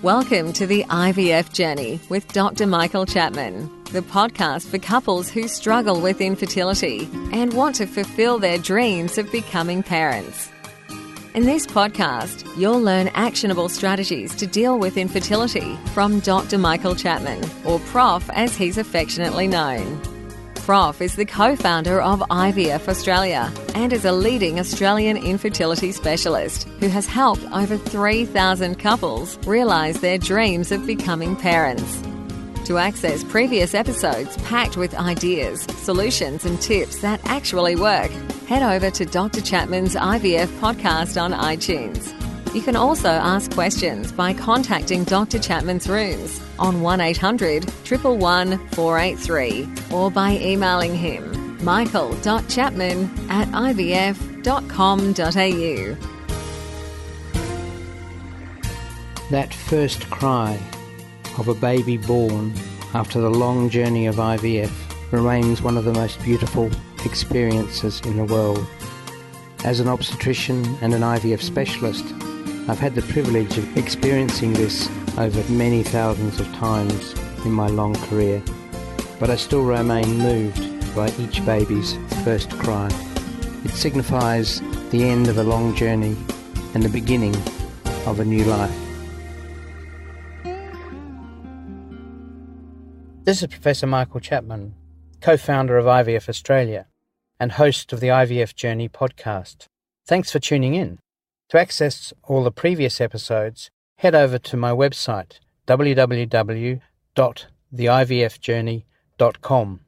Welcome to the IVF Journey with Dr. Michael Chapman, the podcast for couples who struggle with infertility and want to fulfill their dreams of becoming parents. In this podcast, you'll learn actionable strategies to deal with infertility from Dr. Michael Chapman, or Prof as he's affectionately known. Prof is the co-founder of IVF Australia and is a leading Australian infertility specialist who has helped over 3,000 couples realise their dreams of becoming parents. To access previous episodes packed with ideas, solutions and tips that actually work, head over to Dr. Chapman's IVF podcast on iTunes. You can also ask questions by contacting Dr. Chapman's rooms on 1-800-111-483 or by emailing him michael.chapman@ivf.com.au. That first cry of a baby born after the long journey of IVF remains one of the most beautiful experiences in the world. As an obstetrician and an IVF specialist, I've had the privilege of experiencing this over many thousands of times in my long career, but I still remain moved by each baby's first cry. It signifies the end of a long journey and the beginning of a new life. This is Professor Michael Chapman, co-founder of IVF Australia and host of the IVF Journey podcast. Thanks for tuning in. To access all the previous episodes, head over to my website, www.theivfjourney.com,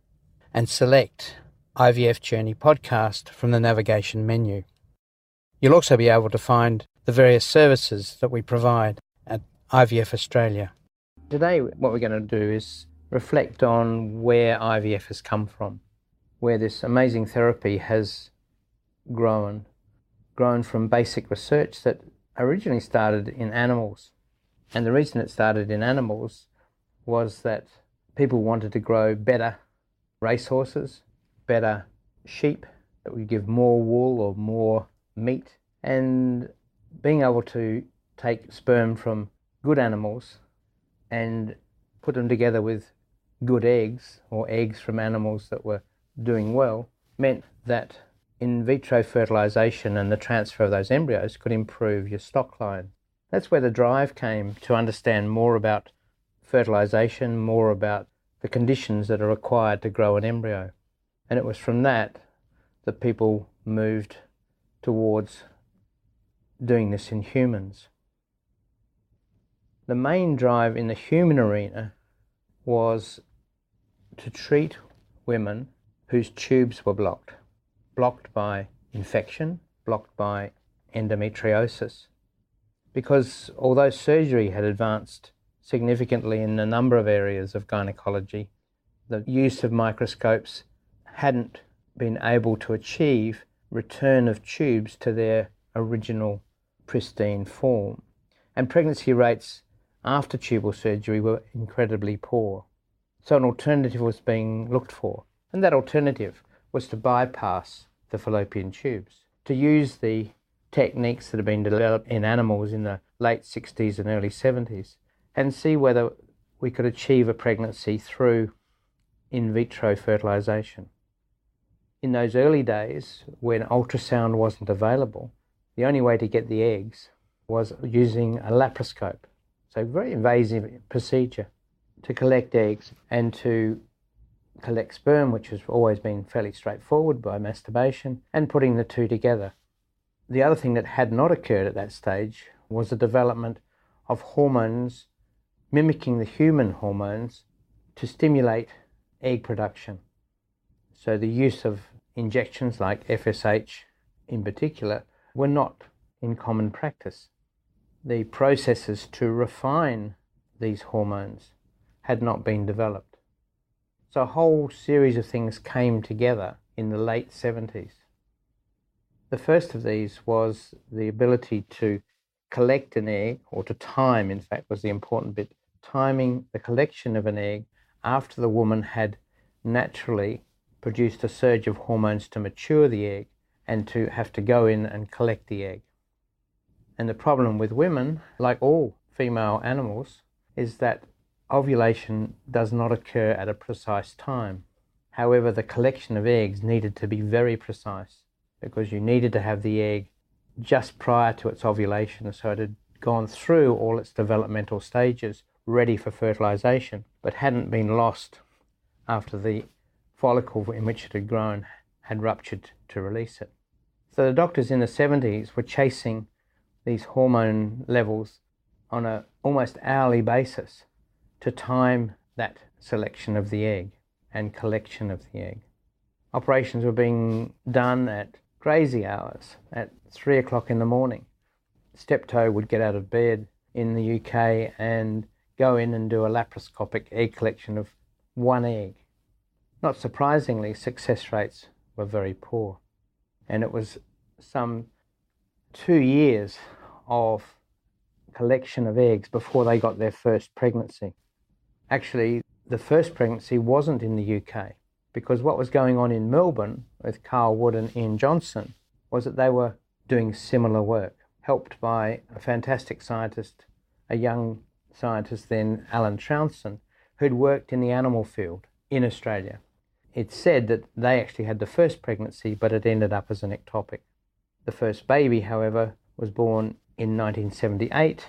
and select IVF Journey Podcast from the navigation menu. You'll also be able to find the various services that we provide at IVF Australia. Today, what we're going to do is reflect on where IVF has come from, where this amazing therapy has grown from basic research that originally started in animals. And the reason it started in animals was that people wanted to grow better racehorses, better sheep that would give more wool or more meat, and being able to take sperm from good animals and put them together with good eggs, or eggs from animals that were doing well, meant that in vitro fertilization and the transfer of those embryos could improve your stock line. That's where the drive came to understand more about fertilization, more about the conditions that are required to grow an embryo. And it was from that that people moved towards doing this in humans. The main drive in the human arena was to treat women whose tubes were blocked by infection, blocked by endometriosis. Because although surgery had advanced significantly in a number of areas of gynecology, the use of microscopes hadn't been able to achieve return of tubes to their original pristine form. And pregnancy rates after tubal surgery were incredibly poor. So an alternative was being looked for, and that alternative was to bypass the fallopian tubes, to use the techniques that have been developed in animals in the late 60s and early 70s and see whether we could achieve a pregnancy through in vitro fertilization. In those early days, when ultrasound wasn't available, the only way to get the eggs was using a laparoscope, so very invasive procedure to collect eggs and to collect sperm, which has always been fairly straightforward by masturbation, and putting the two together. The other thing that had not occurred at that stage was the development of hormones mimicking the human hormones to stimulate egg production. So the use of injections like FSH in particular were not in common practice. The processes to refine these hormones had not been developed. So a whole series of things came together in the late 70s. The first of these was the ability to collect an egg, or to time, in fact, was the important bit, timing the collection of an egg after the woman had naturally produced a surge of hormones to mature the egg and to have to go in and collect the egg. And the problem with women, like all female animals is that ovulation does not occur at a precise time. However, the collection of eggs needed to be very precise because you needed to have the egg just prior to its ovulation, so it had gone through all its developmental stages ready for fertilization, but hadn't been lost after the follicle in which it had grown had ruptured to release it. So the doctors in the 70s were chasing these hormone levels on an almost hourly basis to time that selection of the egg and collection of the egg. Operations were being done at crazy hours, at 3 o'clock in the morning. Steptoe would get out of bed in the UK and go in and do a laparoscopic egg collection of one egg. Not surprisingly, success rates were very poor. And it was some 2 years of collection of eggs before they got their first pregnancy. Actually, the first pregnancy wasn't in the UK, because what was going on in Melbourne with Carl Wood and Ian Johnson was that they were doing similar work, helped by a fantastic scientist, a young scientist then, Alan Trounson, who'd worked in the animal field in Australia. It's said that they actually had the first pregnancy, but it ended up as an ectopic. The first baby, however, was born in 1978,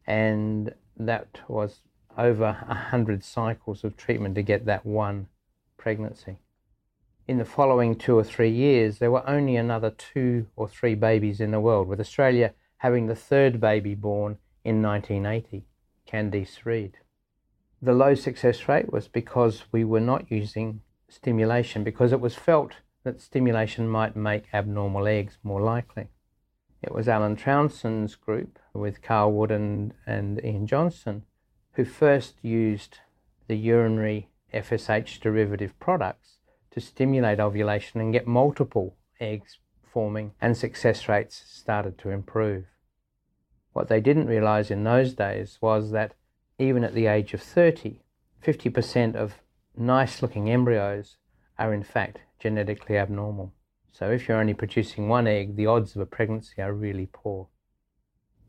and that was over 100 cycles of treatment to get that one pregnancy. In the following 2 or 3 years, there were only another 2 or 3 babies in the world, with Australia having the third baby born in 1980, Candice Reed. The low success rate was because we were not using stimulation, because it was felt that stimulation might make abnormal eggs more likely. It was Alan Trounson's group with Carl Wood and Ian Johnson who first used the urinary FSH derivative products to stimulate ovulation and get multiple eggs forming, and success rates started to improve. What they didn't realize in those days was that even at the age of 30, 50% of nice-looking embryos are in fact genetically abnormal. So if you're only producing one egg, the odds of a pregnancy are really poor.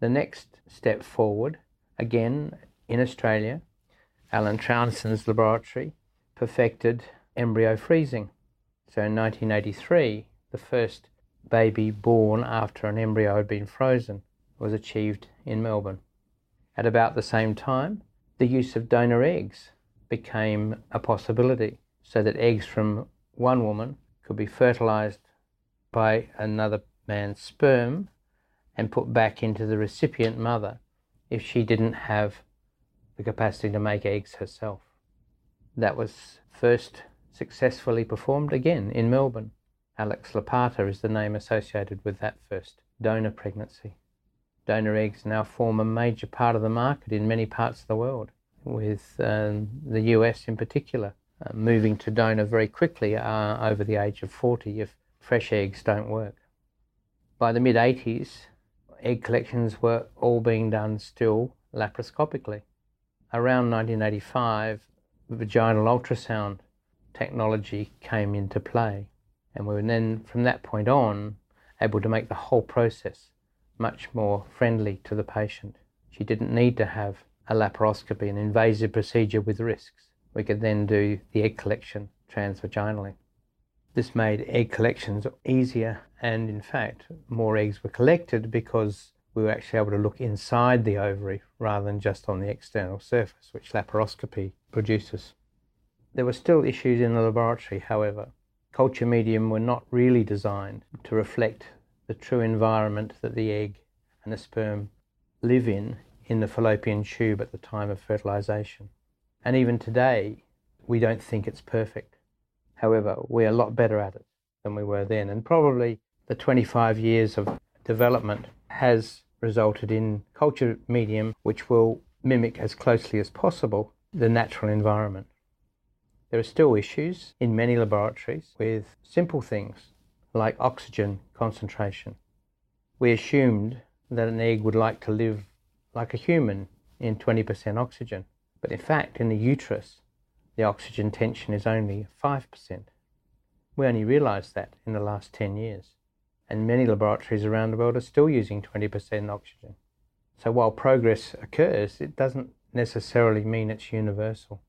The next step forward, again in Australia, Alan Trounson's laboratory perfected embryo freezing. So in 1983, the first baby born after an embryo had been frozen was achieved in Melbourne. At about the same time, the use of donor eggs became a possibility, so that eggs from one woman could be fertilized by another man's sperm and put back into the recipient mother if she didn't have the capacity to make eggs herself. That was first successfully performed again in Melbourne. Alex Lapata is the name associated with that first donor pregnancy. Donor eggs now form a major part of the market in many parts of the world, with the US in particular moving to donor very quickly over the age of 40 if fresh eggs don't work. By the mid-80s, egg collections were all being done still laparoscopically. Around 1985, vaginal ultrasound technology came into play, and we were then, from that point on, able to make the whole process much more friendly to the patient. She didn't need to have a laparoscopy, an invasive procedure with risks. We could then do the egg collection transvaginally. This made egg collections easier, and in fact more eggs were collected because we were actually able to look inside the ovary rather than just on the external surface, which laparoscopy produces. There were still issues in the laboratory, however. Culture medium were not really designed to reflect the true environment that the egg and the sperm live in the fallopian tube at the time of fertilization. And even today, we don't think it's perfect. However, we're a lot better at it than we were then, and probably the 25 years of development has resulted in culture medium which will mimic as closely as possible the natural environment. There are still issues in many laboratories with simple things like oxygen concentration. We assumed that an egg would like to live like a human in 20% oxygen, but in fact in the uterus the oxygen tension is only 5%. We only realised that in the last 10 years. And many laboratories around the world are still using 20% oxygen. So while progress occurs, it doesn't necessarily mean it's universal.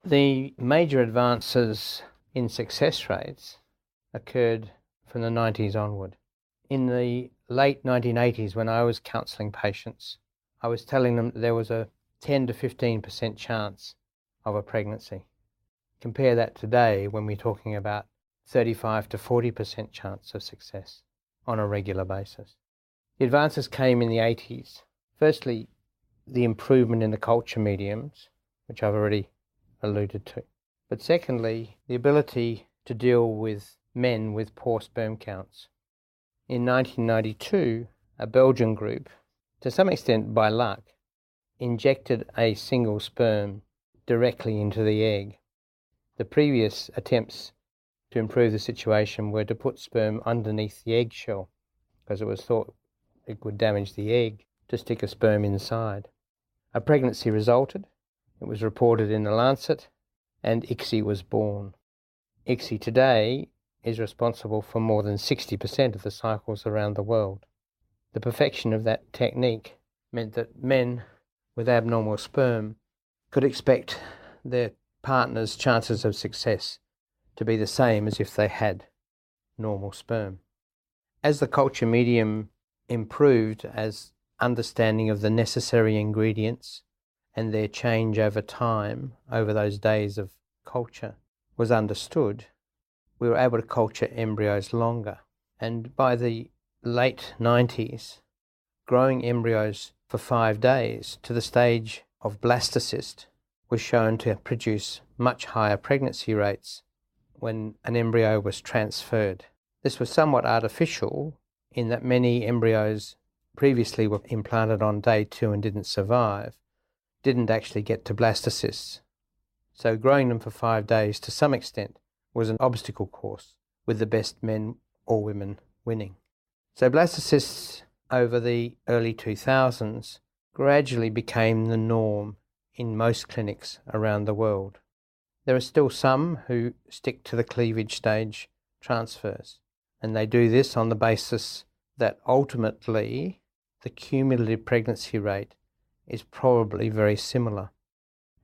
The major advances in success rates occurred from the 90s onward. In the late 1980s, when I was counselling patients, I was telling them that there was a 10 to 15% chance of a pregnancy. Compare that today when we're talking about 35 to 40% chance of success on a regular basis. The advances came in the 80s. Firstly, the improvement in the culture mediums, which I've already alluded to. But secondly, the ability to deal with men with poor sperm counts. In 1992, a Belgian group, to some extent by luck, injected a single sperm directly into the egg. The previous attempts to improve the situation were to put sperm underneath the eggshell because it was thought it would damage the egg to stick a sperm inside. A pregnancy resulted. It was reported in the Lancet, and ICSI was born. ICSI today is responsible for more than 60% of the cycles around the world. The perfection of that technique meant that men with abnormal sperm could expect their partner's chances of success to be the same as if they had normal sperm. As the culture medium improved, as understanding of the necessary ingredients and their change over time, over those days of culture, was understood, we were able to culture embryos longer. And by the late 90s, growing embryos for 5 days to the stage of blastocyst was shown to produce much higher pregnancy rates when an embryo was transferred. This was somewhat artificial in that many embryos previously were implanted on day 2 and didn't survive, didn't actually get to blastocysts. So growing them for 5 days to some extent was an obstacle course, with the best men or women winning. So blastocysts over the early 2000s gradually became the norm in most clinics around the world. There are still some who stick to the cleavage stage transfers, and they do this on the basis that ultimately the cumulative pregnancy rate is probably very similar.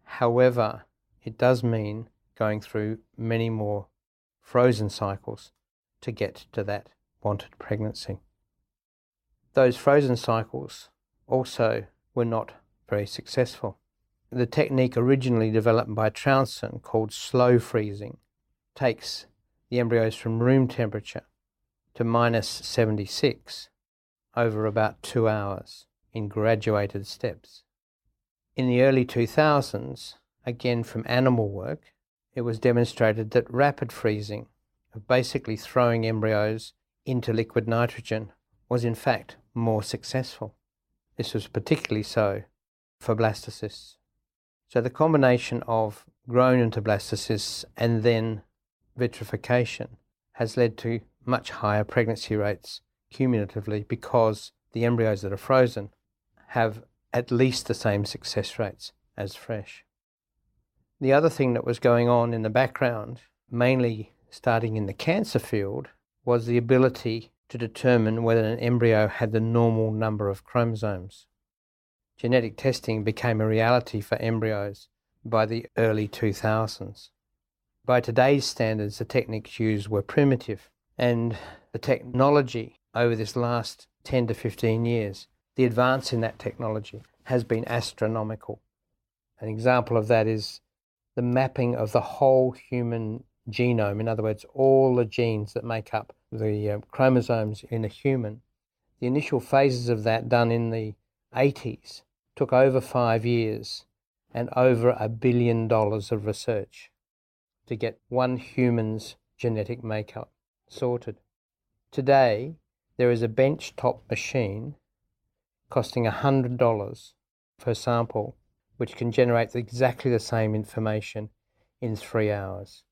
However, it does mean going through many more frozen cycles to get to that wanted pregnancy. Those frozen cycles also were not very successful. The technique originally developed by Troughton, called slow freezing, takes the embryos from room temperature to minus 76 over about 2 hours in graduated steps. In the early 2000s, again from animal work, it was demonstrated that rapid freezing, of basically throwing embryos into liquid nitrogen, was in fact more successful. This was particularly so for blastocysts. So the combination of grown into blastocysts and then vitrification has led to much higher pregnancy rates cumulatively, because the embryos that are frozen have at least the same success rates as fresh. The other thing that was going on in the background, mainly starting in the cancer field, was the ability to determine whether an embryo had the normal number of chromosomes. Genetic testing became a reality for embryos by the early 2000s. By today's standards, the techniques used were primitive, and the technology over this last 10 to 15 years, the advance in that technology has been astronomical. An example of that is the mapping of the whole human genome, in other words, all the genes that make up the chromosomes in a human. The initial phases of that, done in the 80s, took over 5 years and over $1 billion of research to get one human's genetic makeup sorted. Today, there is a bench-top machine costing $100 per sample, which can generate exactly the same information in 3 hours.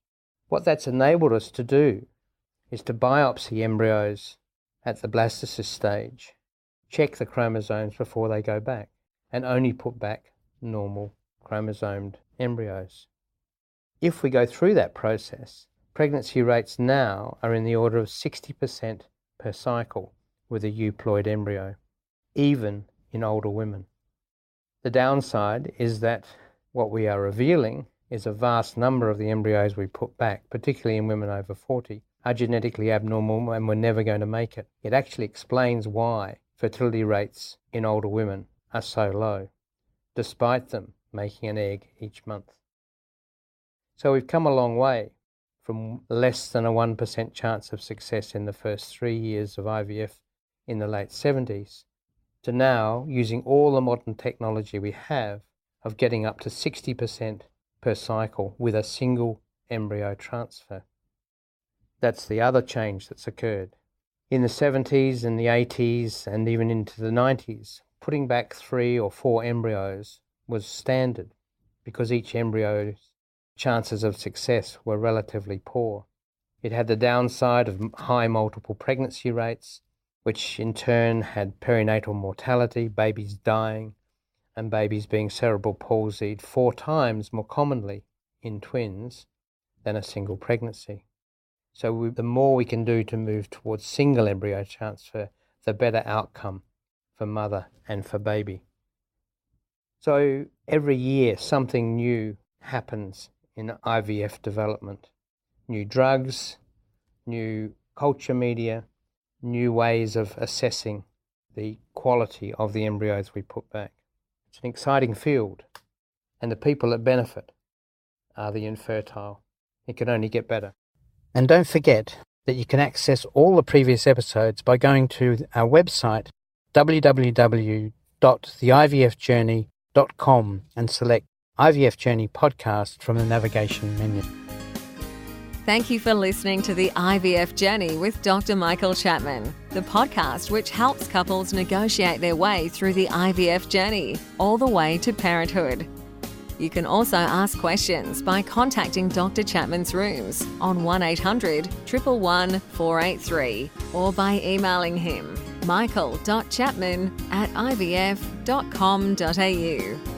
What that's enabled us to do is to biopsy embryos at the blastocyst stage, check the chromosomes before they go back, and only put back normal chromosomed embryos. If we go through that process, pregnancy rates now are in the order of 60% per cycle with a euploid embryo, even in older women. The downside is that what we are revealing is a vast number of the embryos we put back, particularly in women over 40, are genetically abnormal and we're never going to make it. It actually explains why fertility rates in older women are so low, despite them making an egg each month. So we've come a long way from less than a 1% chance of success in the first 3 years of IVF in the late 70s to now using all the modern technology we have of getting up to 60% per cycle with a single embryo transfer. That's the other change that's occurred. In the 70s and the 80s and even into the 90s, putting back 3 or 4 embryos was standard because each embryo's chances of success were relatively poor. It had the downside of high multiple pregnancy rates, which in turn had perinatal mortality, babies dying, and babies being cerebral palsied 4 times more commonly in twins than a single pregnancy. So the more we can do to move towards single embryo transfer, the better outcome for mother and for baby. So every year something new happens in IVF development. New drugs, new culture media, new ways of assessing the quality of the embryos we put back. It's an exciting field, and the people that benefit are the infertile. It can only get better. And don't forget that you can access all the previous episodes by going to our website, www.theivfjourney.com, and select IVF Journey Podcast from the navigation menu. Thank you for listening to the IVF Journey with Dr. Michael Chapman, the podcast which helps couples negotiate their way through the IVF journey, all the way to parenthood. You can also ask questions by contacting Dr. Chapman's rooms on 1-800-111-483 or by emailing him michael.chapman@ivf.com.au.